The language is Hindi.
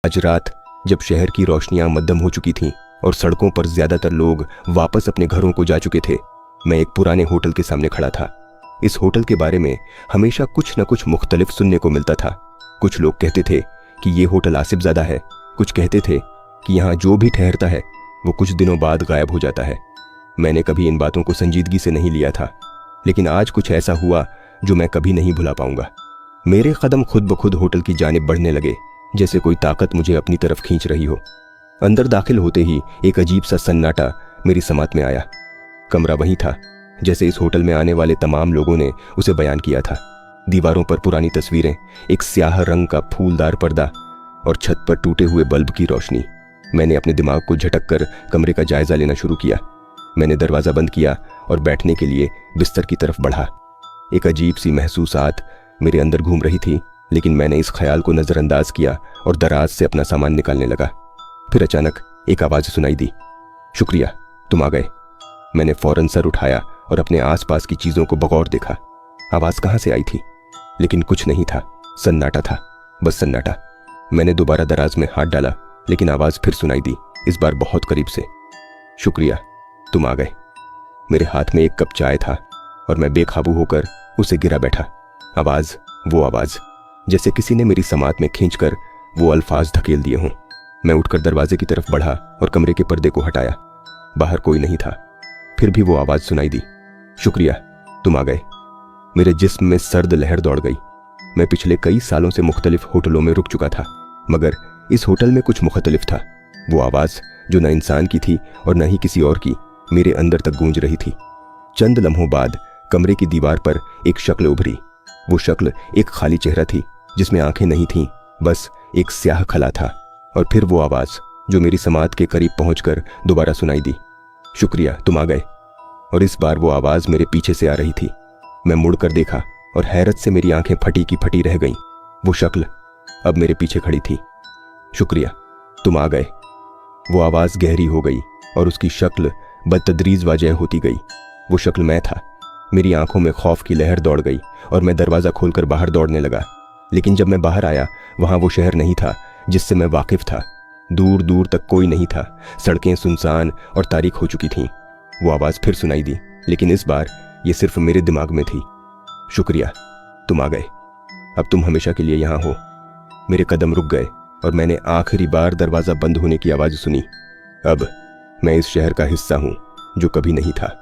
आज रात जब शहर की रोशनियां मध्यम हो चुकी थीं और सड़कों पर ज्यादातर लोग वापस अपने घरों को जा चुके थे, मैं एक पुराने होटल के सामने खड़ा था। इस होटल के बारे में हमेशा कुछ न कुछ मुख्तलिफ सुनने को मिलता था। कुछ लोग कहते थे कि ये होटल आसिफजादा है, कुछ कहते थे कि यहाँ जो भी ठहरता है वो कुछ दिनों बाद गायब हो जाता है। मैंने कभी इन बातों को संजीदगी से नहीं लिया था, लेकिन आज कुछ ऐसा हुआ जो मैं कभी नहीं भुला पाऊंगा। मेरे कदम खुद ब खुद होटल की जानिब बढ़ने लगे, जैसे कोई ताकत मुझे अपनी तरफ खींच रही हो। अंदर दाखिल होते ही एक अजीब सा सन्नाटा मेरी समात में आया। कमरा वही था जैसे इस होटल में आने वाले तमाम लोगों ने उसे बयान किया था। दीवारों पर पुरानी तस्वीरें, एक स्याह रंग का फूलदार पर्दा और छत पर टूटे हुए बल्ब की रोशनी। मैंने अपने दिमाग को झटक कर कमरे का जायजा लेना शुरू किया। मैंने दरवाज़ा बंद किया और बैठने के लिए बिस्तर की तरफ बढ़ा। एक अजीब सी महसूसात मेरे अंदर घूम रही थी, लेकिन मैंने इस ख्याल को नज़रअंदाज किया और दराज से अपना सामान निकालने लगा। फिर अचानक एक आवाज़ सुनाई दी, शुक्रिया, तुम आ गए। मैंने फौरन सर उठाया और अपने आसपास की चीज़ों को बगौर देखा। आवाज़ कहाँ से आई थी? लेकिन कुछ नहीं था, सन्नाटा था, बस सन्नाटा। मैंने दोबारा दराज में हाथ डाला, लेकिन आवाज़ फिर सुनाई दी, इस बार बहुत करीब से, शुक्रिया, तुम आ गए। मेरे हाथ में एक कप चाय था और मैं बेकाबू होकर उसे गिरा बैठा। आवाज़, वो आवाज़, जैसे किसी ने मेरी समात में खींचकर वो अल्फाज धकेल दिए हों। मैं उठकर दरवाजे की तरफ बढ़ा और कमरे के पर्दे को हटाया। बाहर कोई नहीं था। फिर भी वो आवाज़ सुनाई दी, शुक्रिया, तुम आ गए। मेरे जिस्म में सर्द लहर दौड़ गई। मैं पिछले कई सालों से मुख्तलिफ होटलों में रुक चुका था, मगर इस होटल में कुछ मुख्तलिफ था। वो आवाज़ जो न इंसान की थी और न ही किसी और की, मेरे अंदर तक गूंज रही थी। चंद लम्हों बाद कमरे की दीवार पर एक शक्ल उभरी। वो शक्ल एक खाली चेहरा थी जिसमें आंखें नहीं थीं, बस एक स्याह खला था। और फिर वो आवाज़ जो मेरी समात के करीब पहुंचकर दोबारा सुनाई दी, शुक्रिया, तुम आ गए। और इस बार वो आवाज़ मेरे पीछे से आ रही थी। मैं मुड़कर देखा और हैरत से मेरी आंखें फटी की फटी रह गईं। वो शक्ल अब मेरे पीछे खड़ी थी। शुक्रिया, तुम आ गए। वो आवाज़ गहरी हो गई और उसकी शक्ल बदतदरीज वाजह होती गई। वो शक्ल मैं था। मेरी आंखों में खौफ की लहर दौड़ गई और मैं दरवाज़ा खोलकर बाहर दौड़ने लगा। लेकिन जब मैं बाहर आया, वहाँ वो शहर नहीं था जिससे मैं वाकिफ था। दूर दूर तक कोई नहीं था। सड़कें सुनसान और तारीक हो चुकी थीं। वो आवाज़ फिर सुनाई दी, लेकिन इस बार ये सिर्फ मेरे दिमाग में थी, शुक्रिया, तुम आ गए। अब तुम हमेशा के लिए यहाँ हो। मेरे कदम रुक गए और मैंने आखिरी बार दरवाज़ा बंद होने की आवाज़ सुनी। अब मैं इस शहर का हिस्सा हूँ जो कभी नहीं था।